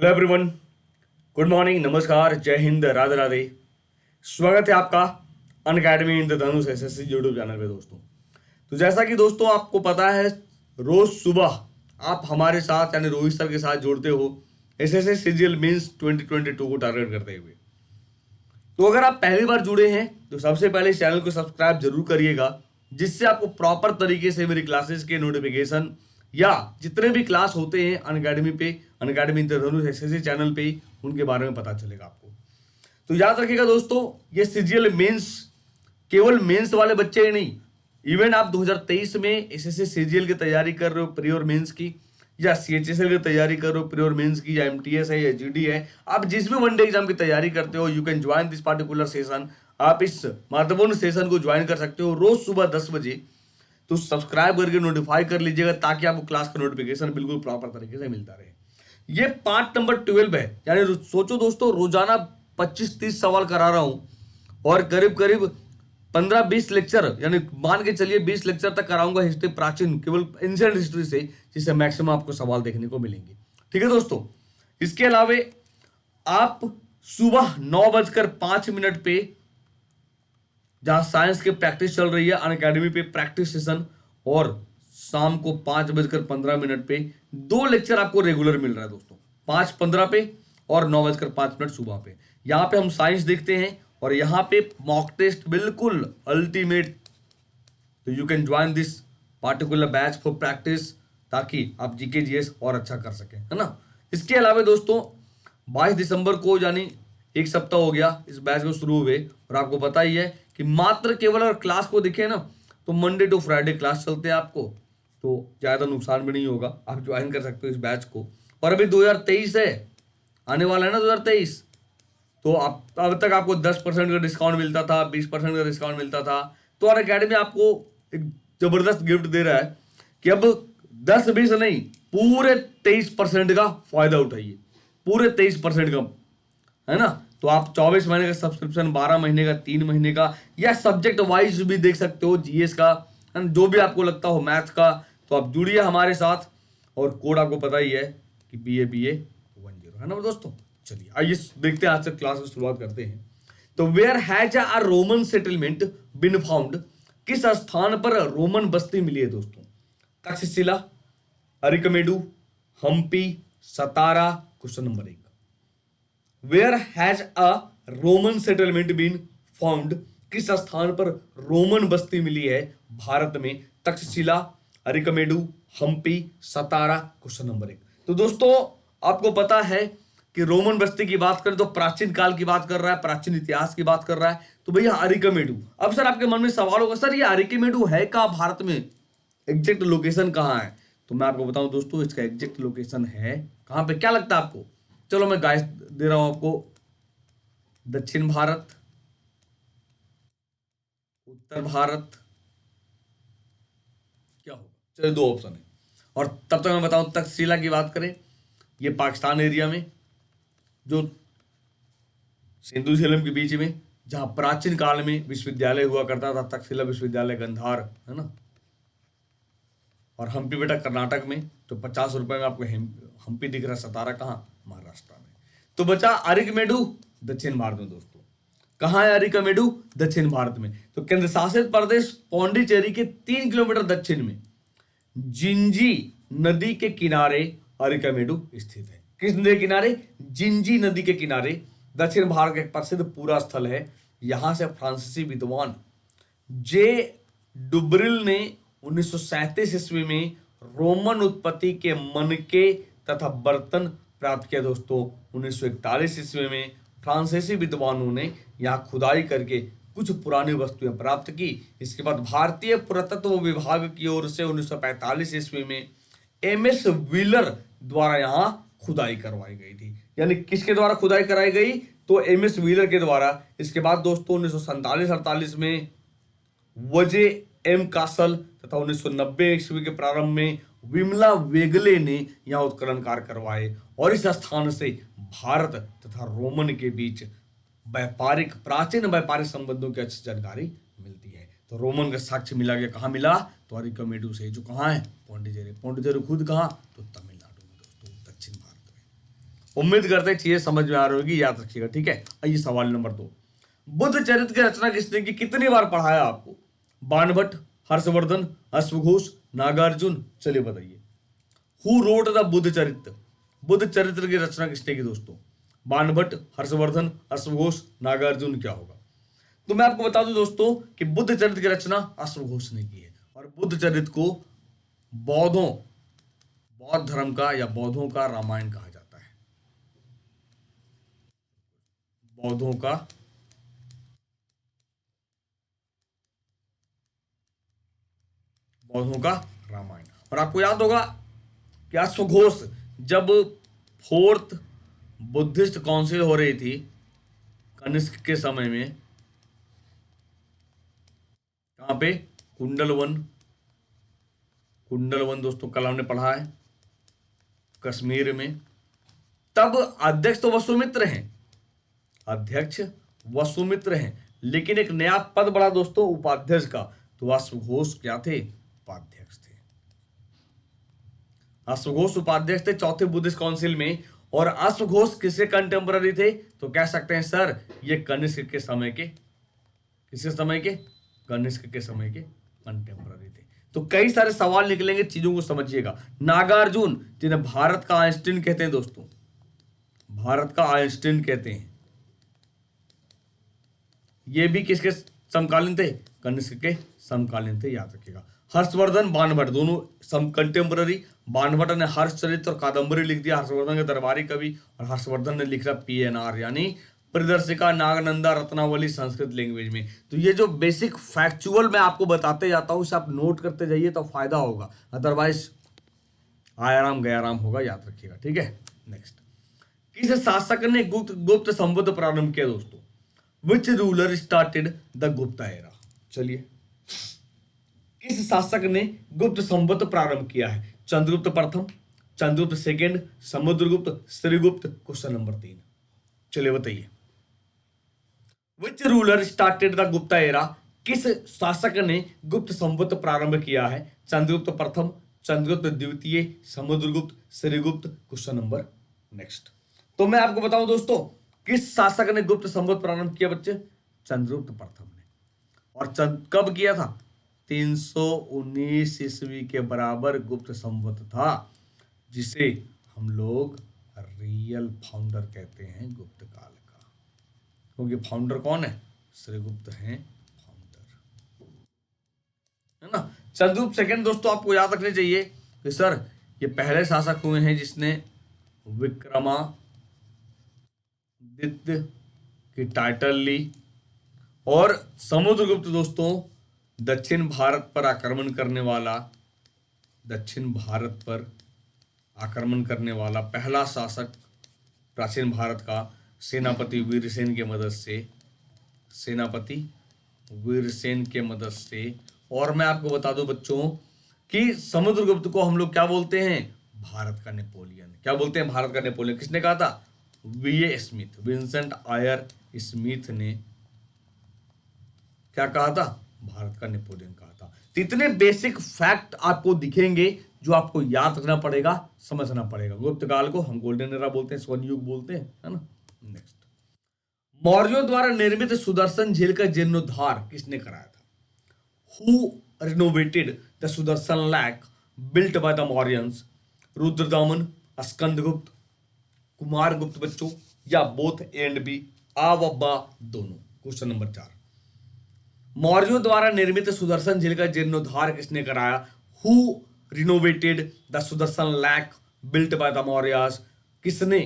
Hello everyone. Good morning, नमस्कार, जय हिंद, राधे राधे। स्वागत है आपका अनअकैडमी इंद्रधनुष एसएससी यूट्यूब चैनल पे दोस्तों। तो जैसा कि दोस्तों आपको पता है, रोज सुबह आप हमारे साथ यानी रोहित सर के साथ जुड़ते हो एसएससी सीजीएल मेंस 2022 को टारगेट करते हुए। तो अगर आप पहली बार जुड़े हैं तो सबसे पहले इस चैनल को सब्सक्राइब जरूर करिएगा, जिससे आपको प्रॉपर तरीके से मेरी क्लासेस के नोटिफिकेशन या जितने भी क्लास होते हैं अनअकैडमी पे, अनअकैडमी इंद्रधनुष एसएससी चैनल पे, उनके बारे में पता चलेगा आपको। तो याद रखिएगा दोस्तों, ये सीजीएल मेंस केवल मेंस वाले बच्चे ही नहीं, इवन आप 2023 में एसएससी सीजीएल की तैयारी कर रहे हो प्री और मेंस की, या सीएचएसएल की तैयारी कर रहे हो प्री और मेंस की, या एमटीएस है या जीडी है, आप जिस भी वनडे एग्जाम की तैयारी करते हो, you can join this particular session. आप इस महत्वपूर्ण सेशन को ज्वाइन कर सकते हो रोज सुबह 10 बजे। तो सब्सक्राइब करके नोटिफाई कर लीजिएगा ताकि आपको क्लास का नोटिफिकेशन बिल्कुल प्रॉपर तरीके से मिलता रहे। ये पार्ट नंबर 12 है, यानी सोचो दोस्तों, रोजाना 25-30 सवाल करा रहा हूं और करीब करीब 15-20 लेक्चर, यानी मान के चलिए 20 लेक्चर तक कराऊंगा हिस्ट्री, प्राचीन केवल एंशिएंट हिस्ट्री से, जिससे मैक्सिमम आपको सवाल देखने को मिलेंगे। ठीक है दोस्तों। इसके अलावा आप सुबह 9:05 पे, जहां साइंस की प्रैक्टिस चल रही है अनअकैडमी पे प्रैक्टिस सेशन, और शाम को 5:15 पे 2 लेक्चर आपको रेगुलर मिल रहा है दोस्तों, 5:15 पे और 9:05 सुबह पे। यहाँ पे हम साइंस देखते हैं और यहाँ पे मॉक टेस्ट बिल्कुल अल्टीमेट। तो you can join this particular batch for practice, ताकि आप जीके जीएस और अच्छा कर सकें, है ना। इसके अलावा दोस्तों 22 दिसंबर को, यानी एक सप्ताह हो गया इस बैच को शुरू हुए, और आपको पता ही है कि मात्र केवल अगर क्लास को देखें ना तो मंडे टू फ्राइडे क्लास चलते हैं आपको, तो ज़्यादा नुकसान भी नहीं होगा, आप ज्वाइन कर सकते हो इस बैच को। और अभी 2023 है, आने वाला है ना 2023, तो आप अब तक आपको 10% का डिस्काउंट मिलता था, 20% का डिस्काउंट मिलता था। तो अनअकैडमी आपको एक जबरदस्त गिफ्ट दे रहा है कि अब 10-20 नहीं, पूरे 23% का फायदा उठाइए, पूरे 23% का, है ना। तो आप 24 महीने का सब्सक्रिप्शन, 12 महीने का, 3 महीने का, या सब्जेक्ट वाइज भी देख सकते हो, जीएस का, जो भी आपको लगता हो, मैथ का। तो आप जुड़िए हमारे साथ, और कोड आपको पता ही है कि BA10, है ना दोस्तों। चलिए आइए देखते हैं, आज से क्लास की शुरुआत करते हैं। तो where has a Roman settlement been found, किस स्थान पर रोमन बस्ती मिली है दोस्तों? Takshashila, Arikamedu, Hampi, Satara. Question number 1, where has a Roman settlement been found, किस स्थान पर रोमन बस्ती मिली है भारत में? तक्षशिला, अरिकमेडु, हम्पी, सतारा। Question number 1। तो दोस्तों आपको पता है कि रोमन बस्ती की बात करें तो प्राचीन काल की बात कर रहा है, प्राचीन इतिहास की बात कर रहा है। तो भैया अरिकमेडु। अब सर आपके मन में सवाल होगा, सर ये अरिकमेडु है कहाँ भारत में, एग्जैक्ट लोकेशन कहाँ है? तो मैं आपको बताऊं दोस्तों, इसका एग्जैक्ट लोकेशन है कहाँ पे, क्या लगता है आपको? चलो मैं गाइस दे रहा हूं आपको, दक्षिण भारत, उत्तर भारत, क्या होगा? चलो 2 ऑप्शन है। और तब तक मैं बताऊं, तक्षशिला की बात करें, ये पाकिस्तान एरिया में, जो सिंधु झेलम के बीच में, जहां प्राचीन काल में विश्वविद्यालय हुआ करता था, तक्षशिला विश्वविद्यालय गंधार, है ना। और हम्पी बेटा कर्नाटक में, तो 50 रुपए में आपको हम्पी दिख रहा है। सतारा कहाँ? महाराष्ट्र में। तो बचा अरिकमेडु, दक्षिण भारत में दोस्तों। कहाँ है अरिकमेडु? दक्षिण भारत में। तो केंद्र शासित प्रदेश पौंडीचेरी के 3 किलोमीटर दक्षिण में जिंजी नदी के किनारे अरिकमेडु स्थित है। किस नदी के किनारे? जिंजी नदी के किनारे। दक्षिण भारत का एक प्रसिद्ध पूरा स्थल है। यहां से फ्रांसीसी विद्वान जे डुब्रिल ने 1937 ईस्वी में रोमन उत्पत्ति के मनके तथा बर्तन प्राप्त किया दोस्तों। 1941 ईस्वी में फ्रांसीसी विद्वानों ने यहाँ खुदाई करके कुछ पुरानी वस्तुएं प्राप्त की। इसके बाद भारतीय पुरातत्व विभाग की ओर से 1945 ईस्वी में MS व्हीलर द्वारा यहाँ खुदाई करवाई गई थी। यानी किसके द्वारा खुदाई कराई गई? तो MS व्हीलर के द्वारा। इसके बाद दोस्तों 1947-48 में वजे एम कासल तथा 1990 ईस्वी के प्रारंभ में विमला वेगले ने यहाँ उत्खनन कार्य करवाए, और इस स्थान से भारत तथा रोमन के बीच प्राचीन व्यापारिक संबंधों की अच्छी जानकारी मिलती है। तो रोमन का साक्ष्य मिला गया, कहाँ मिला? तो अरिकमेडु से, जो कहाँ है? पौंडीचेरी। पौंडीचेरी खुद कहाँ? तो तमिलनाडु में दोस्तों, दक्षिण भारत में। उम्मीद करते हैं चीजें समझ में आ रही होगी, याद रखिएगा, ठीक है। आइए सवाल नंबर 2, बुद्ध चरित्र की रचना किसने की, कितनी बार पढ़ाया आपको? बाणभट्ट, हर्षवर्धन, अश्वघोष, नागार्जुन, चलिए बताइए। हु रोट द बुद्ध चरित्र, बुद्ध चरित्र की रचना किसने की दोस्तों? बाणभट्ट, हर्षवर्धन, अश्वघोष, नागार्जुन, क्या होगा? तो मैं आपको बता दूं दोस्तों कि बुद्ध चरित्र की रचना अश्वघोष ने की है, और बुद्ध चरित्र को बौद्धों बौद्ध धर्म का या बौद्धों का रामायण कहा जाता है। बौद्धों का बौद्धों का रामायण। और आपको याद होगा कि अश्वघोष जब फोर्थ बुद्धिस्ट काउंसिल हो रही थी कनिष्क के समय में, कहां पे? कुंडलवन। कुंडलवन दोस्तों कल हमने पढ़ा है, कश्मीर में। तब अध्यक्ष तो वसुमित्र हैं, अध्यक्ष वसुमित्र हैं, लेकिन एक नया पद बढ़ा दोस्तों उपाध्यक्ष का, तो अश्वघोष क्या थे? उपाध्यक्ष थे। अश्वघोष उपाध्यक्ष थे चौथे बुद्धिस्ट काउंसिल में। और अश्वघोष किसके कंटेम्पररी थे? तो कह सकते हैं सर ये कनिष्क के समय के, किसके समय के? कनिष्क के समय के कंटेम्पररी थे। तो कई सारे सवाल निकलेंगे, चीजों को समझिएगा। नागार्जुन जिन्हें भारत का आइंस्टीन कहते हैं दोस्तों, भारत का आइंस्टीन कहते हैं, ये भी किसके समकालीन थे? कनिष्क के समकालीन थे, याद रखिएगा। हर्षवर्धन, बाणभट्ट दोनों सम कंटेम्पररी। बाणभट्ट ने हर्षचरित्र और कादंबरी लिख दिया, हर्षवर्धन के दरबारी कवि, और हर्षवर्धन ने लिखा PNR यानी प्रदर्शिका नागनंदा रत्नावली संस्कृत लैंग्वेज में। तो ये जो बेसिक फैक्चुअल मैं आपको बताते जाता हूं, उसे आप नोट करते जाइए तो फायदा होगा, अदरवाइज आयाराम गयाराम होगा, याद रखिएगा, ठीक है। नेक्स्ट, किस शासक ने गुप्त संबंध प्रारंभ किया दोस्तों? विच ruler started the Gupta era? चलिए, किस शासक ने गुप्त संबंध प्रारंभ किया है? चंद्रगुप्त प्रथम, Chandragupta second, Samudragupta, Srigupta? Question number 3, चलिए बताइए। Which ruler started the Gupta era? किस शासक ने गुप्त संबंध प्रारंभ किया है? चंद्रगुप्त प्रथम, चंद्रगुप्त द्वितीय, Samudragupta, Srigupta? Question number next. तो मैं आपको बताऊं दोस्तों, किस शासक ने गुप्त संबंध प्रारंभ किया बच्चे? चंद्रगुप्त प्रथम ने। और कब किया था? 319 ईस्वी के बराबर गुप्त संवत था, जिसे हम लोग रियल फाउंडर कहते हैं गुप्त काल का, क्योंकि फाउंडर कौन है? श्रीगुप्त हैं फाउंडर, है ना। चंद्रगुप्त सेकंड दोस्तों आपको याद रखने चाहिए कि सर ये पहले शासक हुए हैं जिसने विक्रमादित्य की टाइटल ली। और समुद्रगुप्त दोस्तों दक्षिण भारत पर आक्रमण करने वाला, दक्षिण भारत पर आक्रमण करने वाला पहला शासक प्राचीन भारत का, सेनापति वीरसेन के मदद से, सेनापति वीरसेन के मदद से। और मैं आपको बता दूं बच्चों कि समुद्रगुप्त को हम लोग क्या बोलते हैं? भारत का नेपोलियन। क्या बोलते हैं? भारत का नेपोलियन। किसने कहा था? VA स्मिथ, विंसेंट आयर स्मिथ ने क्या कहा था? भारत का नेपोलियन कहा था। तो इतने बेसिक फैक्ट आपको दिखेंगे जो आपको याद रखना पड़ेगा, समझना पड़ेगा। गुप्त काल को हम गोल्डन एरा बोलते हैं, स्वर्ण युग बोलते हैं, है ना। नेक्स्ट, मौर्यों द्वारा निर्मित सुदर्शन झील का जीर्णोद्धार किसने कराया था? Who renovated the Sudarshan lake built by the Mauryans? Rudradaman, Skandagupta, Kumaragupta बच्चों, या बोथ एंड बी, आ व बा दोनों? क्वेश्चन नंबर 4, मौर्यों द्वारा निर्मित सुदर्शन झील का जीर्णोद्धार किसने कराया? Who renovated the Sudarshan lake built by the Mauryas? किसने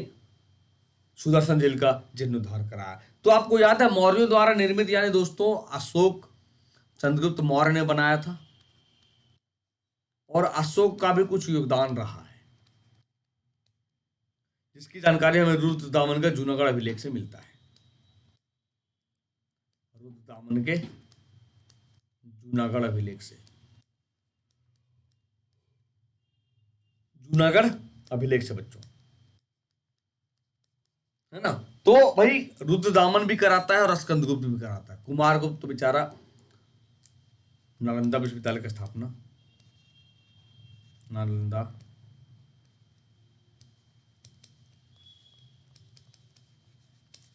सुदर्शन झील का जीर्णोद्धार कराया? तो आपको याद है मौर्यों द्वारा निर्मित यानी दोस्तों अशोक चंद्रगुप्त मौर्य ने बनाया था, और अशोक का भी कुछ योगदान रहा है, जिसकी जानकारी हमें रुद्रदामन का जूनागढ़ अभिलेख से मिलता है। रुद्रदामन के जूनागढ़ अभिलेख से, जूनागढ़ अभिलेख से बच्चों, है ना। तो भाई रुद्रदामन भी कराता है और स्कंदगुप्त भी कराता है। कुमारगुप्त तो बेचारा नालंदा विश्वविद्यालय की स्थापना, नालंदा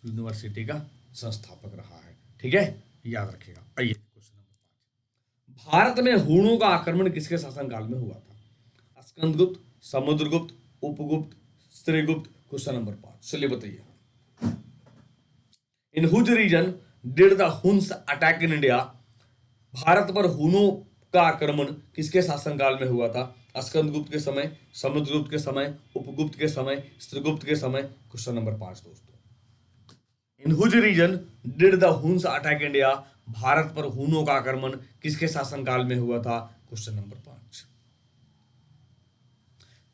यूनिवर्सिटी का संस्थापक रहा है। ठीक है, याद रखिएगा। आइए क्वेश्चन नंबर 5, भारत में हूणों का आक्रमण किसके शासनकाल में हुआ था? स्कंदगुप्त, समुद्रगुप्त, उपगुप्त, स्त्रीगुप्त। क्वेश्चन नंबर 5, चलिए बताइए। In whose region did the Huns attack in India? भारत पर हुनों का आक्रमण किसके शासनकाल में हुआ था? स्कंदगुप्त के समय, समुद्रगुप्त के समय, उपगुप्त के समय, स्त्रीगुप्त के समय। क्वेश्चन नंबर 5 दोस्तों, in whose region did the Huns attack India? भारत पर हुनों का आक्रमण किसके शासनकाल में हुआ था? Question number 5।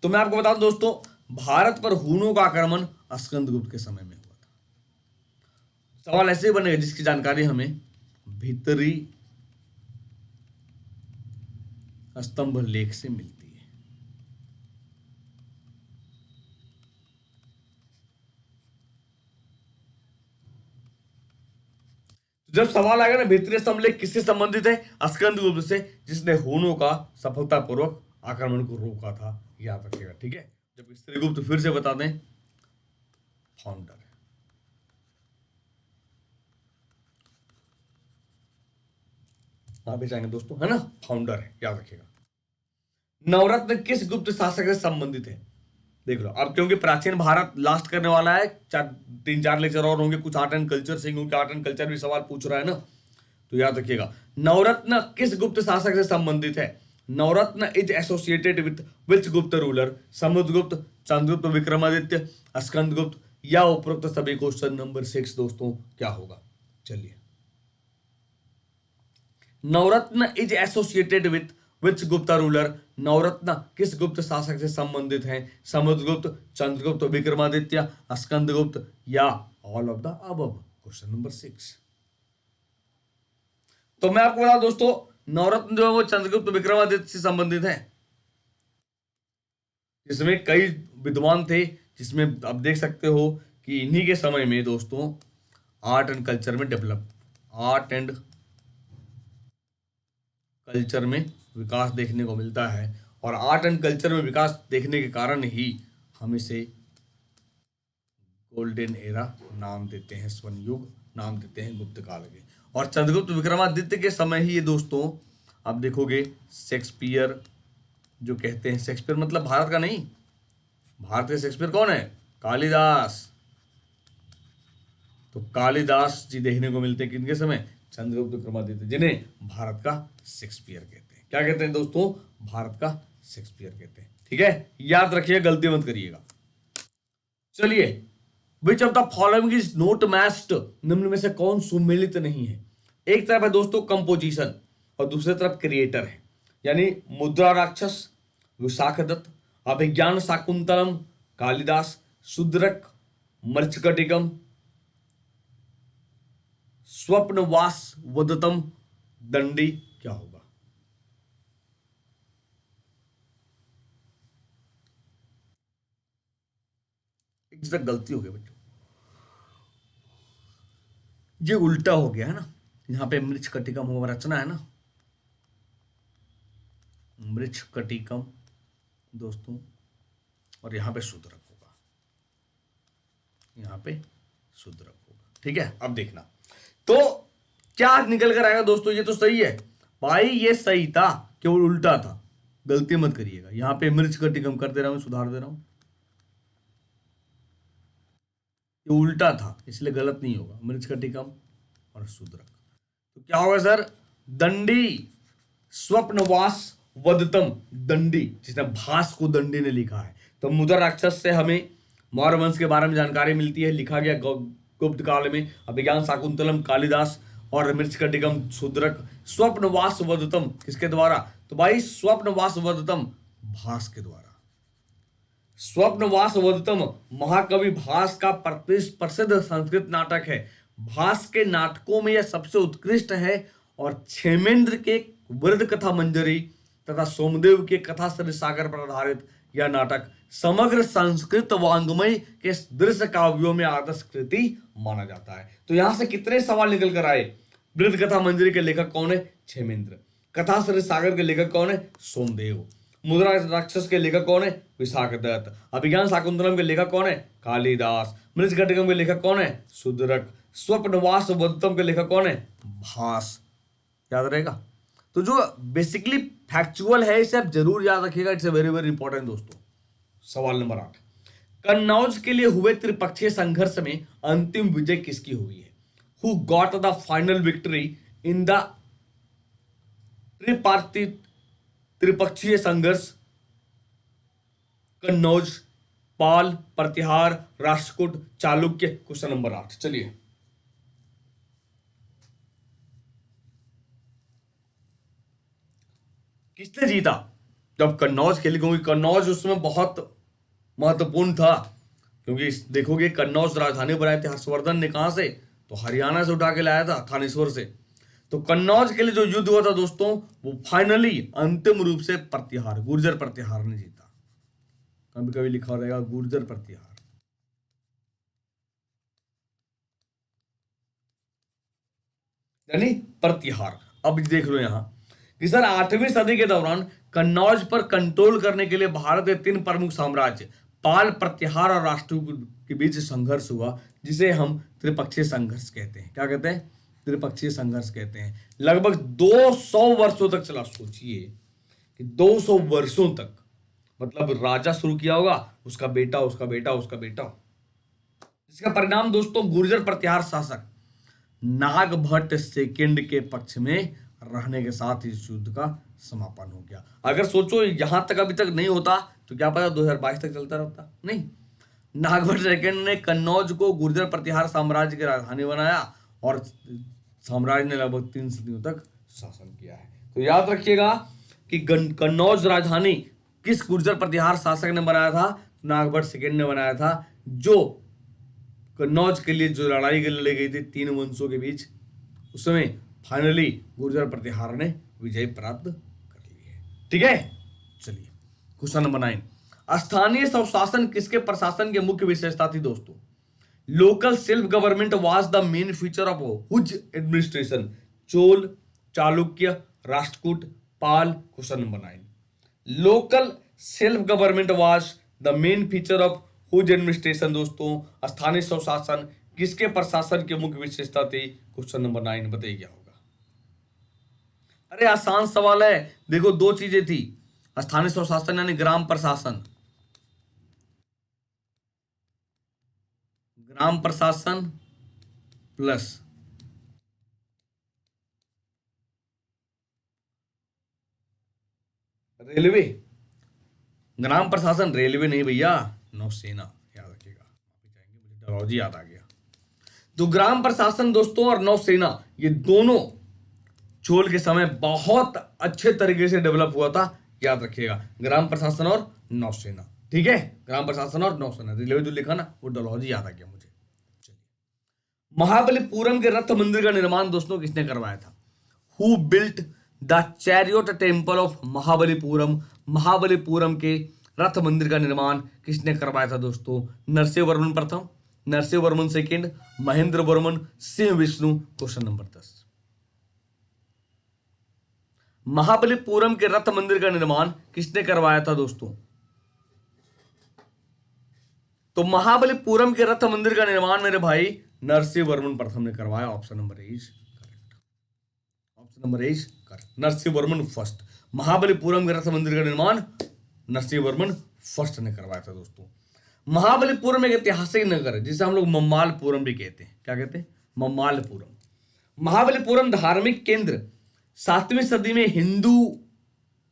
तो मैं आपको बता दूं दोस्तों, भारत पर हुनों का आक्रमण स्कंदगुप्त के समय में हुआ था। सवाल ऐसे बनेगा जिसकी जानकारी हमें भीतरी स्तंभ लेख से मिलती है। जब सवाल आएगा ना भीतरी स्तंभ लेख किससे संबंधित है? स्कंदगुप्त से, जिसने हुनों का सफलतापूर्वक आक्रमण को रोका था। याद रखिएगा। ठीक है, जब स्त्रीगुप्त फिर से बता दें, फाउंडर है। वहां पे जाएंगे दोस्तों, है ना, फाउंडर है, याद रखिएगा। नवरत्न किस गुप्त शासक से संबंधित है? देख लो अब, क्योंकि प्राचीन भारत लास्ट करने वाला है, 3-4 लेक्चर और होंगे, कुछ आर्ट एंड कल्चर से, क्योंकि आर्ट एंड कल्चर भी सवाल पूछ रहा है ना, तो याद रखिएगा। नवरत्न किस गुप्त शासक से संबंधित है? नवरत्न इज एसोसिएटेड विथ विच गुप्त रूलर? समुद्रगुप्त, चंद्रगुप्त, विक्रमादित्य, स्कंदगुप्त या उपरोक्त सभी। क्वेश्चन नंबर 6 दोस्तों क्या होगा? चलिए, Navratna is associated with which Gupta ruler? Navratna किस गुप्त शासक से संबंधित हैं? समुद्रगुप्त, चंद्रगुप्त, विक्रमादित्य, स्कंदगुप्त या all of the above. Question number 6। तो मैं आपको बता दोस्तों, नवरत्न जो है वो चंद्रगुप्त, विक्रमादित्य से संबंधित है, जिसमें कई विद्वान थे, जिसमें आप देख सकते हो कि इन्हीं के समय में दोस्तों आर्ट एंड कल्चर में डेवलप, आर्ट एंड कल्चर में विकास देखने को मिलता है। और आर्ट एंड कल्चर में विकास देखने के कारण ही हम इसे गोल्डन एरा नाम देते हैं, स्वर्ण युग नाम देते हैं गुप्त काल के। और चंद्रगुप्त विक्रमादित्य के समय ही ये दोस्तों आप देखोगे, शेक्सपियर जो कहते हैं, शेक्सपियर मतलब भारत का नहीं, भारत के शेक्सपियर कौन है? कालिदास। तो कालिदास जी देखने को मिलते हैं किनके समय? चंद्रगुप्त विक्रमादित्य, जिन्हें भारत का शेक्सपियर कहते हैं। क्या कहते हैं दोस्तों? भारत का शेक्सपियर कहते हैं। ठीक है, याद रखिए, गलती मत करिएगा। चलिए, which of the following is not matched? निम्न में से कौन सुमेलित नहीं है? एक तरफ है दोस्तों कंपोजिशन और दूसरी तरफ क्रिएटर है, यानी मुद्रा राक्षस विशाखदत्त, अभिज्ञान शाकुंतलम कालिदास, शूद्रक मृच्छकटिकम, स्वप्नवास वदतम दंडी। क्या होगा? एक जरा गलती हो गई बच्चों, ये उल्टा हो गया है ना। यहां पे मृच्छकटिकम होगा, रचना है ना, मृच्छकटिकम दोस्तों, और यहां पे शूद्रक होगा, यहां पे शूद्रक होगा। ठीक है, अब देखना तो क्या निकल कर आएगा दोस्तों। ये तो सही है भाई, ये सही था, केवल उल्टा था, गलती मत करिएगा। यहां पे मृच्छकटिकम कर दे रहा हूं, सुधार दे रहा हूं, ये उल्टा था इसलिए गलत नहीं होगा, मृच्छकटिकम और शूद्रक। तो क्या होगा सर? दंडी, स्वप्नवास वदतम दंडी, जिसने भास को दंडी ने लिखा है। तो मुद्रा राक्षस से हमें मौर्य वंश के बारे में जानकारी मिलती है, लिखा गया गुप्त काल में। अभिज्ञान शाकुंतलम कालिदास और मृच्छकटिकम शूद्रक। स्वप्नवास वदतम किसके द्वारा? तो भाई स्वप्नवास वदतम भास के द्वारा। स्वप्नवास वदतम महाकवि भास का प्रसिद्ध संस्कृत नाटक है। भास के नाटकों में यह सबसे उत्कृष्ट है और क्षेमेंद्र के वृद्ध कथा मंजरी तथा सोमदेव के कथा सागर पर आधारित यह नाटक समग्र संस्कृत वांग्मय के दृश्य काव्यों में आदर्श कृति माना जाता है। तो यहां से कितने सवाल निकल कर आए? वृद्ध कथा मंजरी के लेखक कौन है? क्षेमेंद्र। कथा सागर के लेखक कौन है? सोमदेव। मुद्रा राक्षस के लेखक कौन है? विशाखदत्त। अभिज्ञान शाकुंतलम के लेखक कौन है? कालिदास। मृच्छकटिकम के लेखक कौन है? सुदरक। स्वप्नवास वदत्तम के लेखक कौन है? भास। याद रहेगा। तो जो बेसिकली फैक्चुअल है इसे आप जरूर याद रखिएगा, इट्स वेरी वेरी इंपॉर्टेंट दोस्तों। सवाल नंबर 8, कन्नौज के लिए हुए त्रिपक्षीय संघर्ष में अंतिम विजय किसकी हुई है? Who got the final victory in the tripartite त्रिपक्षीय संघर्ष? कन्नौज, पाल, प्रतिहार, राष्ट्रकूट, चालुक्य। क्वेश्चन नंबर 8, चलिए। किसने जीता जब कन्नौज खेली? क्योंकि कन्नौज उसमें बहुत महत्वपूर्ण था, क्योंकि देखोगे कन्नौज राजधानी बनाई थी हर्षवर्धन ने, कहां से? तो हरियाणा से उठा के लाया था, थानेश्वर से। तो कन्नौज के लिए जो युद्ध हुआ था दोस्तों, वो फाइनली अंतिम रूप से प्रतिहार, गुर्जर प्रतिहार ने जीता। कभी कभी लिखा रहेगा गुर्जर प्रतिहार। यानी प्रतिहार। अब देख लो यहां कि सर 8वीं सदी के दौरान कन्नौज पर कंट्रोल करने के लिए भारत के 3 प्रमुख साम्राज्य पाल, प्रतिहार और राष्ट्रकूट के बीच संघर्ष हुआ, जिसे हम त्रिपक्षीय संघर्ष कहते हैं। क्या कहते हैं? त्रिपक्षीय संघर्ष कहते हैं। लगभग 200 वर्षों तक चला। सोचिए कि 200 वर्षों तक, मतलब राजा शुरू किया होगा, उसका बेटा, उसका बेटा, उसका बेटा। इसका परिणाम दोस्तों, गुर्जर प्रतिहार शासक नागभट्ट सेकंड के पक्ष में रहने के साथ इस युद्ध का समापन हो गया। अगर सोचो यहां तक अभी तक नहीं होता तो क्या पता 2022 तक चलता रहता। नहीं, नागभट्ट सेकंड ने कन्नौज को गुर्जर प्रतिहार साम्राज्य की राजधानी बनाया और साम्राज्य ने लगभग 3 सदियों तक शासन किया है। तो याद रखिएगा कि कन्नौज राजधानी किस गुर्जर प्रतिहार शासक ने बनाया था? नागभट्ट सेकंड ने बनाया था, जो कन्नौज के लिए जो लड़ाई लड़ी गई थी 3 वंशों के बीच, उसमें फाइनली गुर्जर प्रतिहार ने विजय प्राप्त कर ली है। ठीक है, चलिए क्वेश्चन नंबर 9, स्थानीय स्वशासन किसके प्रशासन की मुख्य विशेषता थी दोस्तों? Local self government was the main feature of whose administration? Chola, Chalukya, Rashtrakuta, Pala. Question number 9, local self government was the main feature of whose administration दोस्तों, स्थानीय स्वशासन किसके प्रशासन की मुख्य विशेषता थी? क्वेश्चन नंबर 9 बताइए क्या होगा? अरे आसान सवाल है। देखो, 2 चीजें थी, स्थानीय स्वशासन यानी ग्राम प्रशासन, ग्राम प्रशासन प्लस रेलवे। ग्राम प्रशासन रेलवे नहीं भैया, नौसेना। याद रखिएगा, मुझे डलहौजी याद आ गया। तो ग्राम प्रशासन दोस्तों और नौसेना, ये दोनों चोल के समय बहुत अच्छे तरीके से डेवलप हुआ था। याद रखिएगा, ग्राम प्रशासन और नौसेना। ठीक है, ग्राम प्रशासन और नौसेना। रेलवे जो लिखा ना, वो डलहौजी याद आ गया मुझे। महाबलीपुरम के रथ मंदिर का निर्माण दोस्तों किसने करवाया था? Who built the chariot temple of Mahabalipuram? Mahabalipuram के रथ मंदिर का निर्माण किसने करवाया था दोस्तों? नरसिंह वर्मन प्रथम, Narasimha Varman second, Mahendra Varman, Simha Vishnu. Question number 10, Mahabalipuram के रथ मंदिर का निर्माण किसने करवाया था दोस्तों? तो महाबलीपुरम के रथ मंदिर का निर्माण मेरे भाई नरसिंह वर्मन प्रथम ने करवाया। Option number is correct. Option number is correct, Narasimha Varman first. Mahabalipuram के रथ मंदिर का निर्माण नरसिंह वर्मन फर्स्ट ने करवाया था दोस्तों। महाबलीपुरम एक ऐतिहासिक नगर है जिसे हम लोग मम्मालपुरम भी कहते हैं। क्या कहते हैं? मम्मालपुरम। महाबलीपुरम धार्मिक केंद्र 7वीं सदी में हिंदू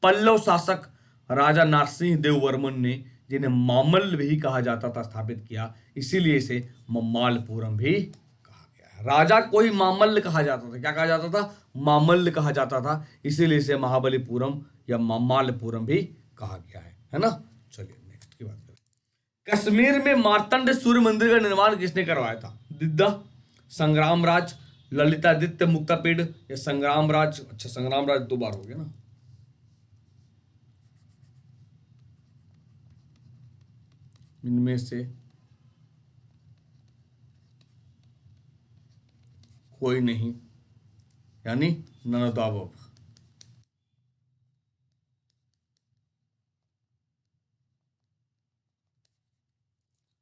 पल्लव शासक राजा नरसिंह देव वर्मन ने, जिन्हें मामल्ल भी कहा जाता था, स्थापित किया। इसीलिए इसे मम्मालपुरम भी कहा गया है। राजा को ही मामल्ल कहा जाता था। क्या कहा जाता था? मामल्ल कहा जाता था। इसीलिए इसे महाबलीपुरम या मम्मालपुरम भी कहा गया है ना। चलिए नेक्स्ट की बात करें। कश्मीर में मार्तंड सूर्य मंदिर का निर्माण किसने करवाया था? दिद्दा, संग्रामराज, ललितादित्य मुक्तापीड या संग्रामराज? अच्छा, संग्रामराज 2 बार हो गया ना। इनमें से कोई नहीं, यानी नन ऑफ द अबव।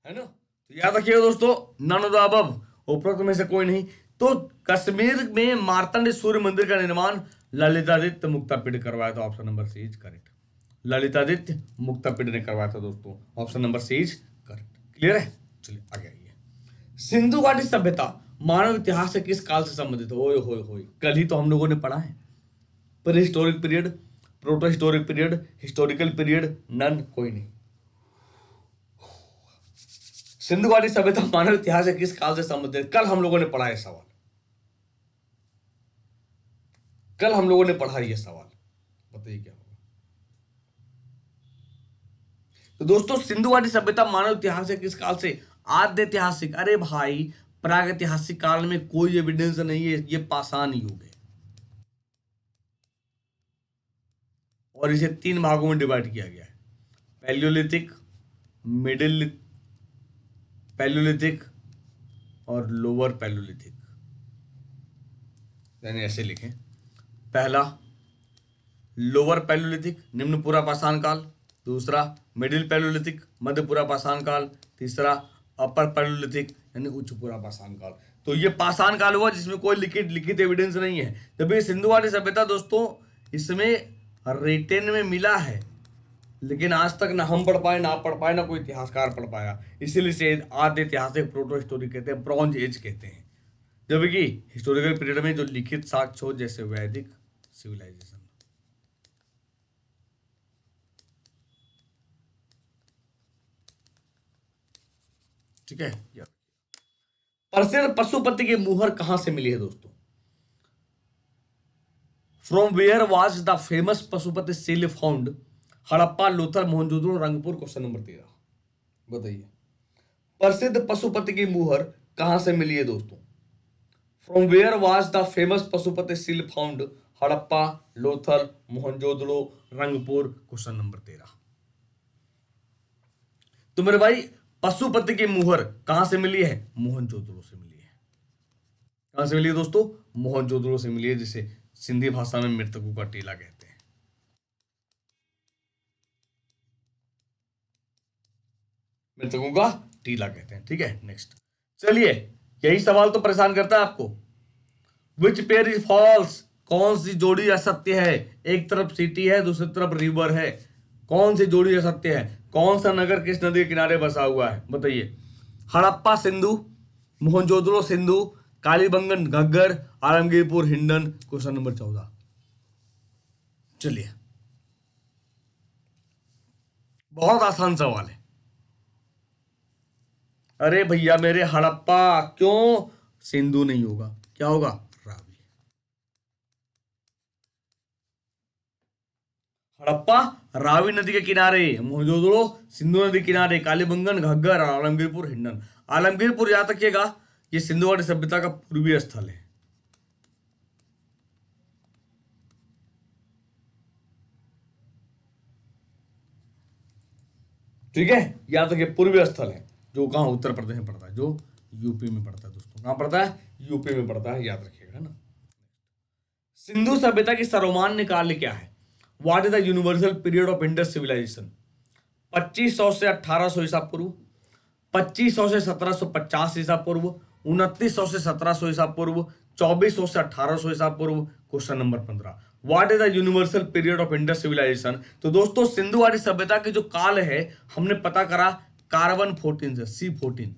है ना। तो याद रखिएगा दोस्तों, नन ऑफ द अबव, उपरोक्त में से कोई नहीं। तो कश्मीर में मार्तंड सूर्य मंदिर का निर्माण ललितादित्य मुक्तापिंड करवाया था, option number C is correct. Lalitaditya Muktapida ने करवाया था दोस्तों, option number C is correct. Clear है, चलिए आगे आइए। सिंधु घाटी सभ्यता मानव इतिहास से किस काल से संबंधित है? ओए होए होए, कल ही तो हम लोगों ने पढ़ा है। Pre historic period, proto historic period, historical period, none, कोई नहीं। सिंधु घाटी सभ्यता मानव इतिहास से किस काल से संबंधित? कल हम लोगों ने पढ़ा है सवाल, कल हम लोगों ने पढ़ा ये सवाल, बताइए क्या होगा। तो दोस्तों, सिंधु घाटी सभ्यता मानव इतिहास से किस काल से? आद्य ऐतिहासिक। अरे भाई, प्रागैतिहासिक काल में कोई एविडेंस नहीं है, ये पाषाण युग है। और इसे 3 भागों में डिवाइड किया गया है, पैलियोलिथिक, मिडिल पैलियोलिथिक और लोअर पैलियोलिथिक। यानी ऐसे लिखें, पहला लोअर पैलियोलिथिक, निम्न पूरा पाषाण काल। दूसरा मिडिल पैलियोलिथिक, मध्य पूरा पाषाण काल। तीसरा अपर पैलियोलिथिक, यानी उच्च पूरा पाषाण काल। तो ये पाषाण काल हुआ जिसमें कोई लिखित एविडेंस नहीं है। जब ये सिंधु घाटी सभ्यता दोस्तों, इसमें रिटेन में मिला है, लेकिन आज तक ना हम पढ़ पाए, ना कोई इतिहासकार पढ़ पाया। इसीलिए इसे आद्य ऐतिहासिक, प्रोटो हिस्टोरिक कहते हैं, ब्रॉन्ज एज कहते हैं। जबकि हिस्टोरिकल पीरियड में जो लिखित साक्ष्य हो, जैसे वैदिक सिविलाइजेशन। ठीक है, प्रसिद्ध पशुपति की मुहर कहां से मिली है दोस्तों? From where was the famous Pashupati seal found? Harappa, Lothal, Mohenjodaro, Rangpur. Question number 13, बताइए। प्रसिद्ध पशुपति की मुहर कहां से मिली है दोस्तों? From where was the famous Pashupati seal found? Harappa, Lothal, Mohenjodaro, Rangpur. Question number 13। तो मेरे भाई, पशुपति की मुहर कहां से मिली है? मोहनजोदड़ो से मिली है। कहां से मिली है दोस्तों? मोहनजोदड़ो से मिली है, जिसे सिंधी भाषा में मृतकों का टीला कहते हैं। मृतकों का टीला कहते हैं। ठीक है, नेक्स्ट। चलिए, यही सवाल तो परेशान करता है आपको। Which pair is false? कौन सी जोड़ी असत्य है? एक तरफ सिटी है, दूसरी तरफ रिवर है। कौन सी जोड़ी असत्य है? कौन सा नगर किस नदी के किनारे बसा हुआ है? बताइए। हड़प्पा सिंधु, मोहनजोदड़ो सिंधु, कालीबंगन घग्गर, आलमगीरपुर हिंडन। Question number 14। चलिए, बहुत आसान सवाल है। अरे भैया मेरे, हड़प्पा क्यों? सिंधु नहीं होगा, क्या होगा? रावी। हड़प्पा रावी नदी के किनारे, मोहनजोदड़ो सिंधु नदी किनारे, कालीबंगन घग्गर और आलमगीरपुर हिंडन। आलमगीरपुर याद रखिएगा, ये सिंधु घाटी सभ्यता का पूर्वीय स्थल है। ठीक है, याद रखिए, पूर्वीय स्थल है, जो कहां? उत्तर प्रदेश में पड़ता है, जो यूपी में पड़ता है दोस्तों। कहां पड़ता है? यूपी में पड़ता है, याद रखिएगा ना। सिंधु सभ्यता की सर्वमान्य काल क्या है? What is the universal period of Indus civilization? 2500 से 1800 ईसा पूर्व, 2500 से 1750 ईसा पूर्व, 2900 से 1700 ईसा पूर्व, 2400 से 1800 ईसा पूर्व। Question number 15, what is the universal period of Indus civilization? तो दोस्तों, सिंधु घाटी सभ्यता की जो काल है, हमने पता करा कार्बन 14 से, C14,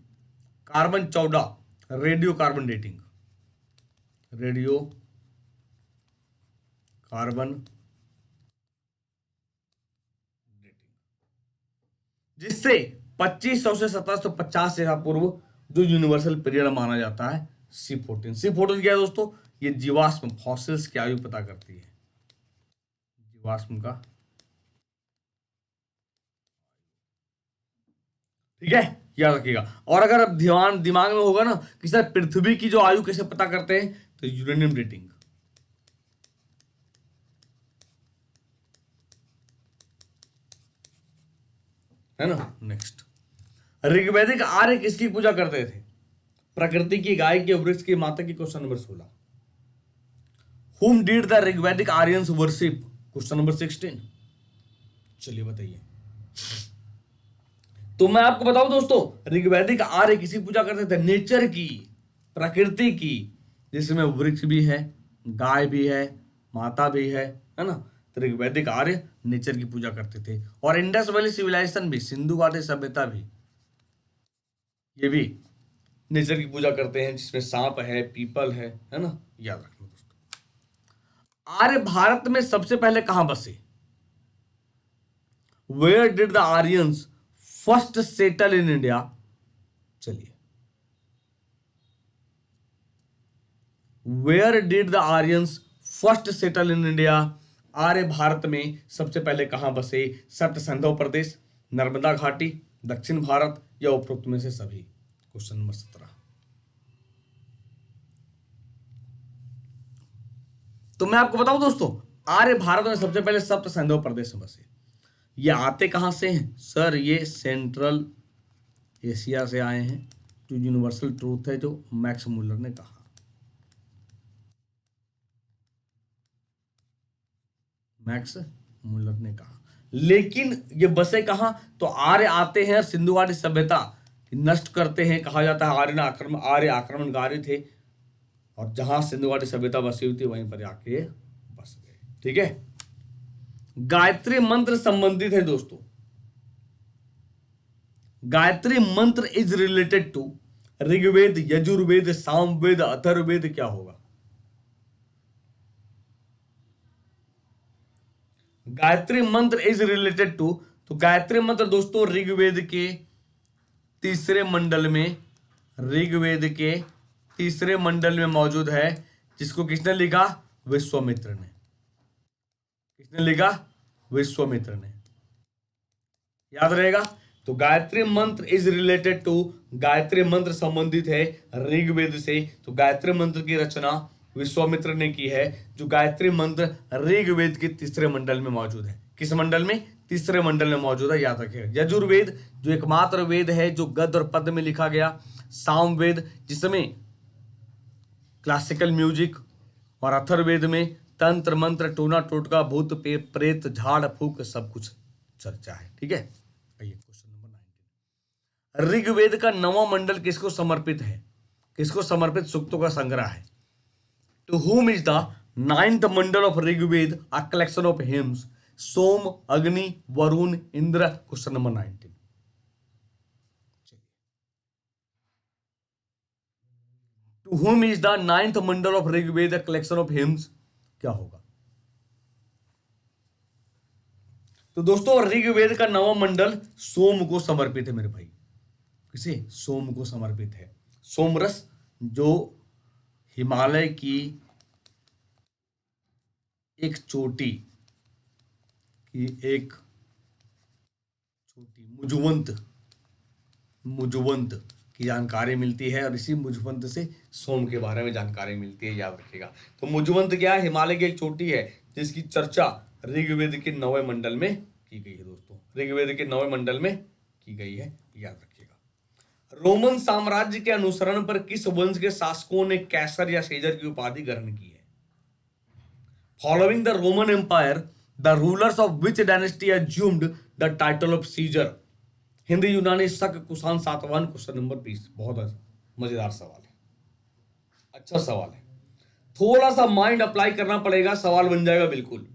carbon 14, radio carbon dating, radio carbon dating, जिससे 2500 से 1750 ईसा पूर्व जो यूनिवर्सल पीरियड माना जाता है, C14। C14 क्या है दोस्तों? ये जीवाश्म, फॉसिल्स की आयु पता करती है, जीवाश्म का। ठीक है, याद रखिएगा। और अगर अब दिमाग में होगा ना कि सर पृथ्वी की जो आयु कैसे पता करते हैं, तो यूरेनियम डेटिंग, है ना। नेक्स्ट, ऋग्वैदिक आर्य किसकी पूजा करते थे? प्रकृति की, गाय की, वृक्ष की, माता की। Question number 16, whom did the Rigvedic Aryans worship? Question number 16, चलिए बताइए। तो मैं आपको बताऊं दोस्तों, ऋग्वैदिक आर्य किसी पूजा करते थे? नेचर की, प्रकृति की, जिसमें वृक्ष भी है, गाय भी है, माता भी है ना। तो ऋग्वैदिक आर्य नेचर की पूजा करते थे। और इंडस वैली सिविलाइजेशन भी, सिंधु घाटी सभ्यता भी, ये भी नेचर की पूजा करते हैं, जिसमें सांप है, पीपल है ना। याद रखना दोस्तों। आर्य भारत में सबसे पहले कहां बसे? Where did the Aryans first settle in India? चलिए, where did the Aryans first settle in India? Arya Bharat में सबसे पहले कहां बसे? सप्त सिंधु प्रदेश, नर्मदा घाटी, दक्षिण भारत, या उपरोक्त में से सभी? Question number 17। तो मैं आपको बताऊं दोस्तों, आर्य भारत में सबसे पहले सप्त सिंधु प्रदेश में बसे। ये आते कहां से हैं सर? ये सेंट्रल एशिया से आए हैं, जो यूनिवर्सल ट्रूथ है, जो मैक्स मुलर ने कहा। मैक्स मुलर ने कहा। लेकिन ये बसे कहां? तो आर्य आते हैं, सिंधु घाटी सभ्यता नष्ट करते हैं। कहा जाता है आर्य आक्रमणकारी थे, और जहां सिंधु घाटी सभ्यता बसी हुई थी वहीं पर आके बस गए। ठीक है। गायत्री मंत्र संबंधित है दोस्तों। Gayatri mantra is related to Rigveda, Yajurveda, Samaveda, Atharvaveda, क्या होगा? Gayatri mantra is related to, तो गायत्री मंत्र दोस्तों ऋग्वेद के तीसरे मंडल में, ऋग्वेद के तीसरे मंडल में मौजूद है, जिसको किसने लिखा? विश्वामित्र ने। किसने लिखा? विश्वामित्र ने। याद रहेगा। तो Gayatri mantra is related to, Gayatri मंत्र संबंधित है ऋग्वेद से। तो गायत्री मंत्र की रचना विश्वामित्र ने की है, जो गायत्री मंत्र ऋग्वेद के तीसरे मंडल में मौजूद है। किस मंडल में? तीसरे मंडल में मौजूद है, याद रखिएगा। यजुर्वेद जो एकमात्र वेद है जो गद्य और पद्य में लिखा गया। सामवेद जिसमें क्लासिकल म्यूजिक, और अथर्ववेद में तंत्र मंत्र, टोना टोटका, भूत प्रेत, झाड़ फूक, सब कुछ चर्चा है। ठीक है। आइए क्वेश्चन नंबर 19। ऋग्वेद का 9वां मंडल किसको समर्पित है? किसको समर्पित सूक्तों का संग्रह है? To whom is the 9th mandala of Rigveda a collection of hymns? Soma, Agni, Varuna, Indra. Question number 19। To whom is the 9th mandala of Rigveda a collection of hymns? क्या होगा? तो दोस्तों ऋग्वेद का 9वां मंडल सोम को समर्पित है मेरे भाई। किसे? सोम को समर्पित है। सोमरस जो हिमालय की एक चोटी मुजुवंत की जानकारी मिलती है, और इसी मुजुवंत से सोम के बारे में जानकारी मिलती है। याद रखिएगा। तो मुजुवंत क्या है? हिमालय की एक चोटी है, जिसकी चर्चा ऋग्वेद के 9वें मंडल में की गई है दोस्तों। ऋग्वेद के 9वें मंडल में की गई है, याद रखिएगा। रोमन साम्राज्य के अनुसरण पर किस वंश के शासकों ने कैसर या सीजर की उपाधि ग्रहण की है? Following the Roman Empire, the rulers of which dynasty assumed the title of Caesar? Hindi, यूनानी, शक, कुषाण, सातवाहन। Question number 20। बहुत मजेदार सवाल है, अच्छा सवाल है। थोड़ा सा माइंड अप्लाई करना पड़ेगा, सवाल बन जाएगा बिल्कुल।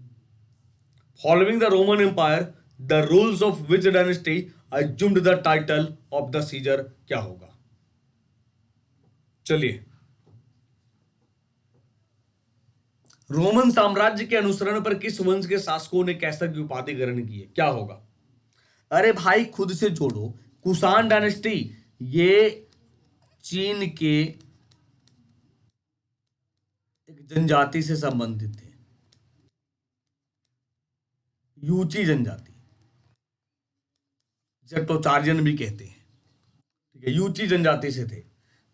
Following the Roman Empire, the rules of which dynasty assumed the title of the Caesar? क्या होगा? चलिए, रोमन साम्राज्य के अनुसरण पर किस वंश के शासकों ने कैसर की उपाधि ग्रहण की है? क्या होगा? अरे भाई खुद से जोड़ो। कुषाण डायनेस्टी ये चीन के एक जनजाति से संबंधित थे, यूची जनजाति, जिसे टोचारियन भी कहते हैं। ठीक है, यूची जनजाति से थे।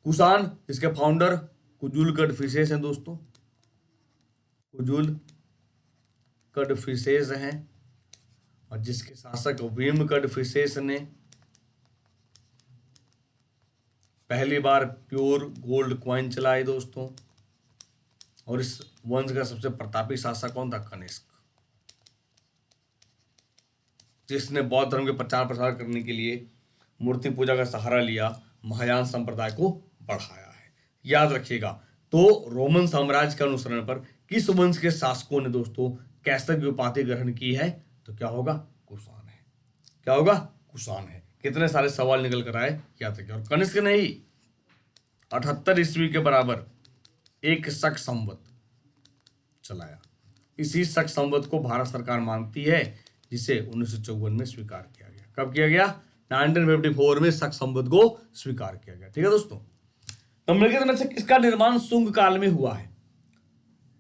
कुषाण जिसके फाउंडर कुजुल कडफिसेस हैं दोस्तों, कुजुल कडफिसेस हैं, और जिसके शासक वीम कडफिसेस ने पहली बार प्योर गोल्ड कॉइन चलाए दोस्तों। और इस वंश का सबसे प्रतापी शासक कौन था? कनिष्क, जिसने बौद्ध धर्म के प्रचार प्रसार करने के लिए मूर्ति पूजा का सहारा लिया, महायान संप्रदाय को बढ़ाया है। याद रखिएगा। तो रोमन साम्राज्य के अनुसरण पर किस वंश के शासकों ने दोस्तों कैसर की उपाधि ग्रहण की है? तो क्या होगा? कुषाण है। क्या होगा? कुषाण है। कितने सारे सवाल निकल कर आए, याद रखिए। और कनिष्क ने ही 78 ईस्वी के बराबर एक शक संवत चलाया। इसी शक संवत को भारत सरकार मानती है, जिसे 1954 में स्वीकार किया गया। कब किया गया? 1954 में शक संवत को स्वीकार किया गया। ठीक है दोस्तों। निम्नलिखित में से किसका निर्माण शुंग काल में हुआ है?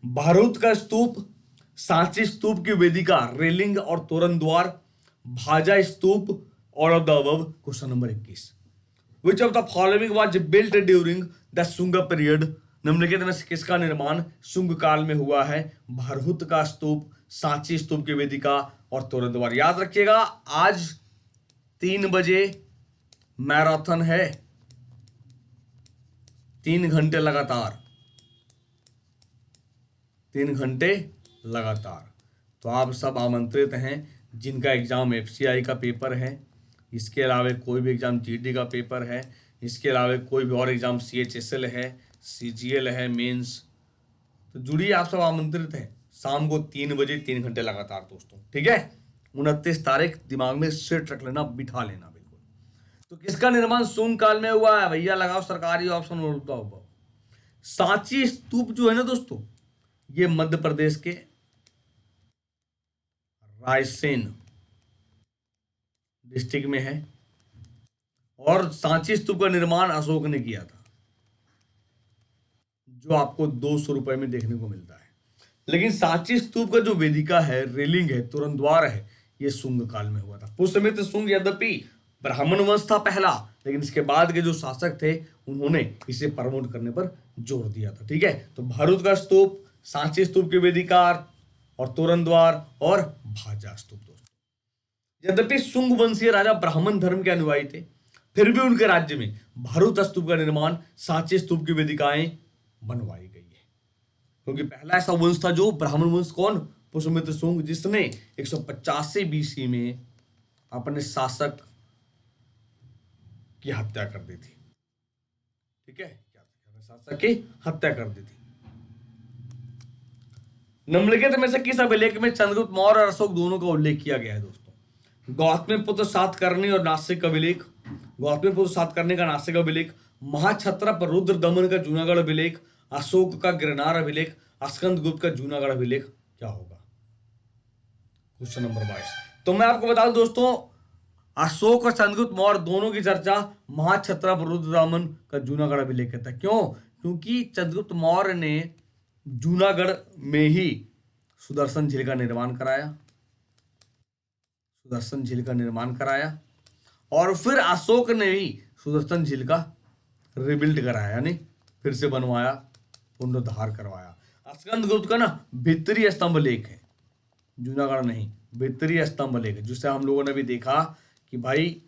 भरूच का स्तूप, सांची स्तूप की वेदिका, रेलिंग और तोरण द्वार, भाजा स्तूप, और of the above. Question number 21, which of the following was built during the Shunga period? निम्नलिखित में से किसका निर्माण शुंग काल में हुआ है? भरहुत का स्तूप, सांची स्तूप की वेदिका और तोरण द्वार। याद रखिएगा, आज 3 बजे मैराथन है, 3 घंटे लगातार, 3 घंटे लगातार। तो आप सब आमंत्रित हैं, जिनका एग्जाम एफसीआई का पेपर है, इसके अलावा कोई भी एग्जाम जीडी का पेपर है, इसके अलावा कोई भी और एग्जाम सीएचएसएल है, सीजीएल है, मेंस, तो जुड़िए, आप सब आमंत्रित हैं। शाम को 3 बजे 3 घंटे लगातार दोस्तों। ठीक है, 29 तारीख दिमाग में सेट रख लेना, बिठा लेना बिल्कुल। तो किसका निर्माण शुंग काल में हुआ है? भैया लगाओ सरकारी ऑप्शन बोलता होगा। सांची स्तूप जो है ना दोस्तों, ये मध्य प्रदेश के रायसेन डिस्ट्रिक्ट में है, और सांची स्तूप का निर्माण अशोक ने किया था, जो आपको 200 रुपए में देखने को मिलता है। लेकिन सांची स्तूप का जो वेदिका है, रेलिंग है, तोरण द्वार है, ये शुंग काल में हुआ था। पुष्यमित्र शुंग यद्यपि ब्राह्मण वंश था पहला, लेकिन इसके बाद के जो शासक थे उन्होंने इसे प्रमोट करने पर जोर दिया था। ठीक है, तो भरूच का स्तूप, सांची स्तूप की वेदिका और तोरण द्वार और भाजा स्तूप दोस्तों। यद्यपि शुंग वंशीय राजा ब्राह्मण धर्म के अनुयायी थे, फिर भी उनके राज्य में भरूच स्तूप का निर्माण, सांची स्तूप की वेदिकाएं बनवाई गई है, क्योंकि पहला ऐसा वंश था जो ब्राह्मण वंश। कौन? पुष्यमित्र शुंग, जिसने 185 बीसी में अपने शासक की हत्या कर दी थी। ठीक है, शासक की हत्या कर दी थी। निम्नलिखित में से किस अभिलेख में चंद्रगुप्त मौर्य और अशोक दोनों का उल्लेख किया गया है दोस्तों? गौतमीपुत्र सातकर्णी और नासिक अभिलेख, गौतमीपुत्र सातकर्णी का नासिक अभिलेख, महाक्षत्रप रुद्र दमन का जूनागढ़ अभिलेख, अशोक का गिरनार अभिलेख, स्कंदगुप्त का जूनागढ़ अभिलेख। क्या होगा? Question number 22। तो मैं आपको बता दूं दोस्तों, अशोक और चंद्रगुप्त मौर्य दोनों की चर्चा महाक्षत्रप रुद्र दमन का जूनागढ़ अभिलेख कहता है। क्यों? क्योंकि चंद्रगुप्त मौर्य ने जूनागढ़ में ही सुदर्शन झील का निर्माण कराया, सुदर्शन झील का निर्माण कराया, और फिर अशोक ने भी सुदर्शन झील का रिबिल्ड कराया, यानी फिर से बनवाया, पुनरुद्धार करवाया। स्कंदगुप्त का ना भित्तरी स्तंभ लेख है, जूनागढ़ नहीं, भित्तरी स्तंभ लेख है, जिससे हम लोगों ने भी देखा कि भाई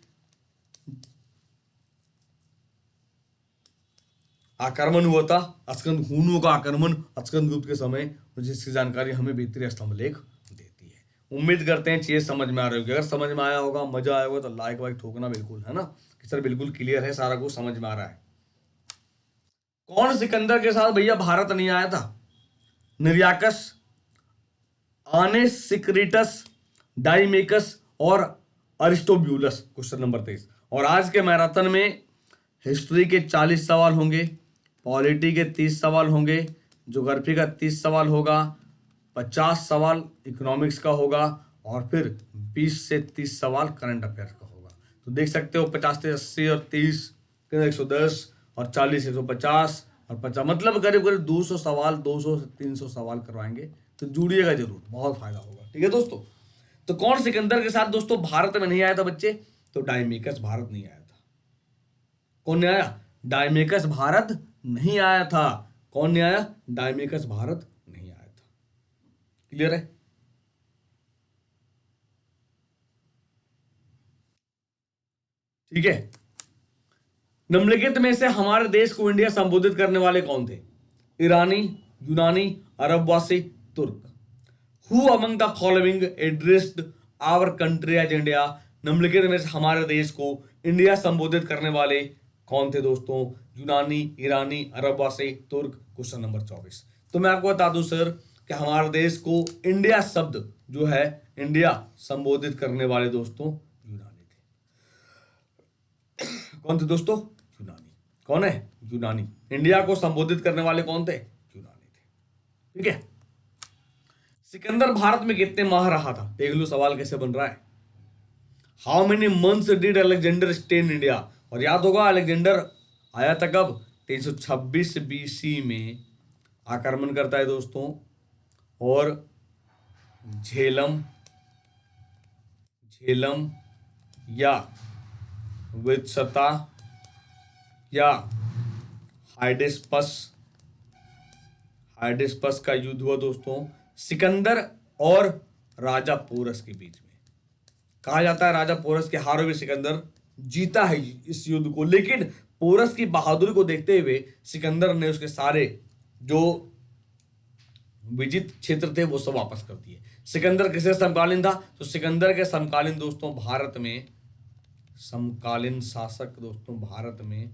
आक्रमण हुआ था, अस्कंद हूणों का आक्रमण स्कंदगुप्त के समय, जिसकी जानकारी हमें भित्तरी स्तंभ लेख देती है। उम्मीद करते हैं चीज समझ में आ रही होगी। अगर समझ में आया होगा, मजा आया होगा, तो लाइक वाइक ठोकना बिल्कुल, है ना, कि सर बिल्कुल क्लियर है, सारा कुछ समझ में आ रहा है। कौन सिकंदर के साथ भैया भारत नहीं आया था? निर्याकस, आनेसिक्रिटस, डाइमेकस और अरिस्टोब्यूलस। Question number 23। और आज के मैराथन में हिस्ट्री के 40 सवाल होंगे, पॉलिटी के 30 सवाल होंगे, ज्योग्राफी का 30 सवाल होगा, 50 सवाल इकोनॉमिक्स का होगा, और फिर 20 से 30 सवाल करंट अफेयर्स का होगा। तो देख सकते हो 50 से 80 और 30 110 और 40 150 और 50, मतलब करीब करीब 200 सवाल, 200 से 300 सवाल करवाएंगे। तो जुड़िएगा जरूर, बहुत फायदा होगा। ठीक है दोस्तों। तो कौन सिकंदर के साथ दोस्तों भारत में नहीं आया था बच्चे? तो डायमेकस भारत नहीं आया था। कौन नहीं आया? डायमेकस भारत नहीं आया था। कौन नहीं आया? डायमेकस भारत नहीं आया था। क्लियर है? ठीक है। निम्नलिखित में से हमारे देश को इंडिया संबोधित करने वाले कौन थे? ईरानी, यूनानी, अरबवासी, तुर्क। Who among the following addressed our country as India? निम्नलिखित में से हमारे देश को इंडिया संबोधित करने वाले कौन थे दोस्तों? यूनानी, ईरानी, अरबवासी, तुर्क। Question number 24। तो मैं आपको बता दूं सर कि हमारे देश को इंडिया शब्द जो है इंडिया संबोधित करने वाले दोस्तों यूनानी थे। कौन थे दोस्तों? यूनानी। कौन है? यूनानी। इंडिया को संबोधित करने वाले कौन थे? यूनानी थे। ठीक है। सिकंदर भारत में कितने माह रहा था? देख लो सवाल कैसे बन रहा है। How many months did Alexander stay in India? और याद होगा अलेक्जेंडर आया था कब? 326 बीसी में आक्रमण करता है दोस्तों और झेलम या वित्सता या हाइडेस्पस का युद्ध हुआ दोस्तों सिकंदर और राजा पोरस के बीच में। कहा जाता है राजा पोरस के हारे हुए सिकंदर जीता है इस युद्ध को, लेकिन पोरस की बहादुरी को देखते हुए सिकंदर ने उसके सारे जो विजित क्षेत्र थे वो सब वापस कर दिए। सिकंदर किससे समकालीन था? तो सिकंदर के समकालीन दोस्तों भारत में समकालीन शासक दोस्तों भारत में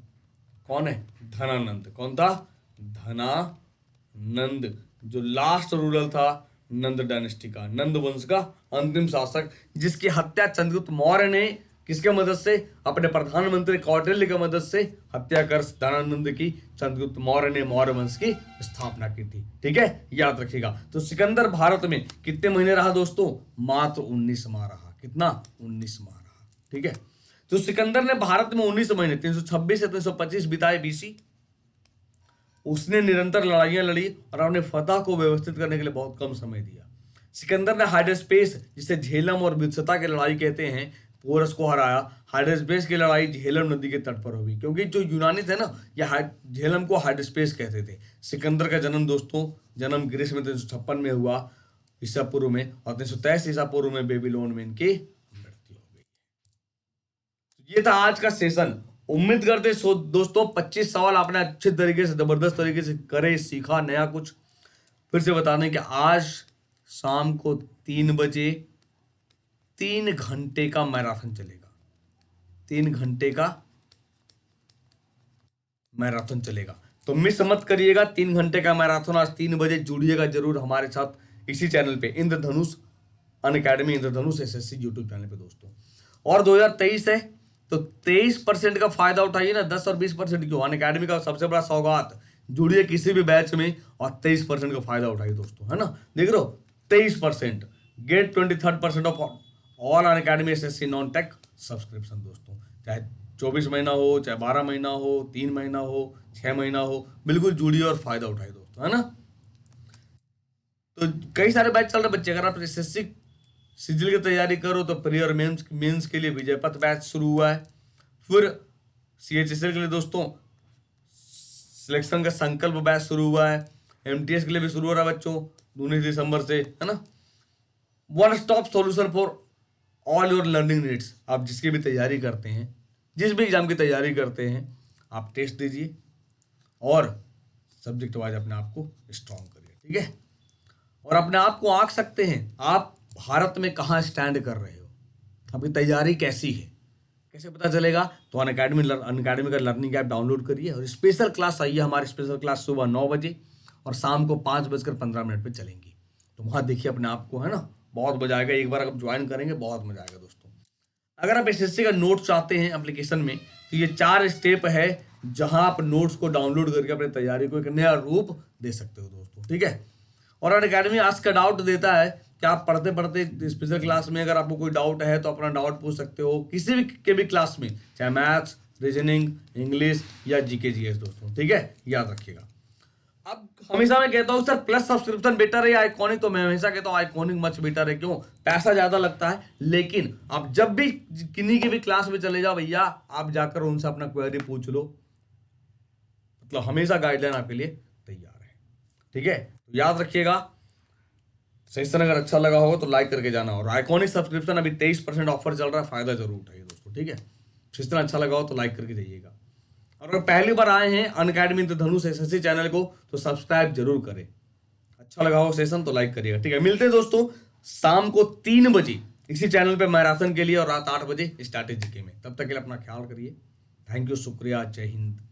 कौन है? धनानंद। कौन था? धनानंद, जो लास्ट रूलर था नंद डायनेस्टी का, नंद वंश का अंतिम शासक, जिसकी हत्या चंद्रगुप्त मौर्य ने किसके मदद से? अपने प्रधानमंत्री कौटिल्य की मदद से हत्या कर धनानंद की चंद्रगुप्त मौर्य ने मौर्य वंश की स्थापना की थी। ठीक है, याद रखिएगा। तो सिकंदर भारत में कितने महीने रहा दोस्तों? मात्र 19 माह रहा। कितना? 19 माह रहा। ठीक है, तो सिकंदर ने भारत में 19 महीने 326 से 325 बिताए बीसी। उसने निरंतर लड़ाइयां लड़ी और अपने फतह को व्यवस्थित करने के लिए बहुत कम समय दिया। सिकंदर ने हाइडेस्पेस, जिसे झेलम और वित्सता की लड़ाई कहते हैं, पोरस को हराया। हाइडेस्पेस की लड़ाई झेलम नदी के तट पर हुई, क्योंकि जो यूनानी थे ना ये झेलम को हाइडेस्पेस कहते थे। सिकंदर का जन्म दोस्तों ग्रीस में 356 में हुआ ईसा पूर्व में, और 323 ईसा पूर्व में बेबीलोन में इनकी मृत्यु हो गई। ये था आज का सेशन। उम्मीद करते दोस्तों 25 सवाल आपने अच्छे तरीके से, जबरदस्त तरीके से करे, सीखा नया कुछ। फिर से बता दें कि आज शाम को 3 बजे 3 घंटे का मैराथन चलेगा। 3 घंटे का मैराथन चलेगा, तो मिस मत करिएगा। 3 घंटे का मैराथन आज 3 बजे। जुड़िएगा जरूर हमारे साथ इसी चैनल पे, इंद्रधनुष अनअकैडमी, इंद्रधनुष एसएससी यूट्यूब चैनल पे दोस्तों। और 2023 है तो 23% का फायदा उठाइए ना। 10 और 20% क्यों? अनअकैडमी का सबसे बड़ा सौगात। जुड़िए किसी भी बैच में और 23% का फायदा उठाइए दोस्तों, है ना। देख रहे हो 23%, get 23% of all Unacademy SSC non tech subscription दोस्तों। चाहे 24 महीना हो, चाहे 12 महीना हो, 3 महीना हो, 6 महीना हो, बिल्कुल जुड़िए और फायदा उठाइए दोस्तों, है ना। तो कई सारे बैच चल रहे बच्चे। अगर आप एसएससी सिजिल की तैयारी करो तो प्री और मेंस के लिए विजय पथ बैच शुरू हुआ है। फिर सीएचएसएल के लिए दोस्तों सिलेक्शन का संकल्प बैच शुरू हुआ है। एमटीएस के लिए भी शुरू हो रहा है बच्चों 19 दिसंबर से, है ना। One stop solution for all your learning needs. आप जिसकी भी तैयारी करते हैं, जिस भी एग्जाम की तैयारी करते हैं, आप टेस्ट दीजिए और सब्जेक्ट वाइज अपने आप को स्ट्रॉन्ग करिए। ठीक है, और अपने आप को आंक सकते हैं आप भारत में कहाँ स्टैंड कर रहे हो, आपकी तैयारी कैसी है, कैसे पता चलेगा? तो अनअकैडमी का लर्निंग ऐप डाउनलोड करिए और स्पेशल क्लास आइए। हमारी स्पेशल क्लास सुबह 9 बजे और शाम को 5:15 पे चलेंगी। तो वहाँ देखिए अपने आप को, है ना। बहुत मजा आएगा। एक बार आप ज्वाइन करेंगे बहुत मजा आएगा दोस्तों। अगर आप एसएससी का नोट चाहते हैं एप्लीकेशन में, तो ये 4 स्टेप है जहां आप नोट्स को डाउनलोड करके अपनी तैयारी को एक नया रूप दे सकते हो दोस्तों। ठीक है, और अनअकैडमी आज का डाउट देता है कि आप पढ़ते पढ़ते स्पेशल क्लास में अगर आपको कोई डाउट है तो अपना डाउट पूछ सकते हो किसी भी के भी क्लास में, चाहे मैथ्स, रीजनिंग, इंग्लिश या जीके जीएस दोस्तों। ठीक है, याद रखिएगा। अब हमेशा मैं कहता हूँ सर प्लस सब्सक्रिप्शन बेटर है या आइकॉनिक, तो मैं हमेशा कहता हूँ आइकॉनिक मच बेटर है। क्यों? पैसा ज्यादा लगता है, लेकिन आप जब भी किन्हीं की भी क्लास में चले जाओ भैया, आप जाकर उनसे अपना क्वेरी पूछ लो। मतलब हमेशा गाइडलाइन आपके लिए तैयार है। ठीक है, तो याद रखिएगा। सेशन अगर अच्छा लगा होगा तो लाइक करके जाना। और आइकॉनिक सब्सक्रिप्शन अभी 23% ऑफर चल रहा है, फायदा जरूर उठाइए दोस्तों। ठीक है, सेशन अच्छा लगा हो तो लाइक करके जाइएगा। और अगर पहली बार आए हैं अनअकैडमी इंद्रधनुष एसएससी चैनल को तो सब्सक्राइब जरूर करें। अच्छा लगा हो सेशन तो लाइक करिएगा। ठीक है, मिलते हैं दोस्तों शाम को 3 बजे इसी चैनल पे मैराथन के लिए और रात 8 बजे स्ट्रैटेजी के में। तब तक के लिए अपना ख्याल करिए। थैंक यू, शुक्रिया, जय हिंद।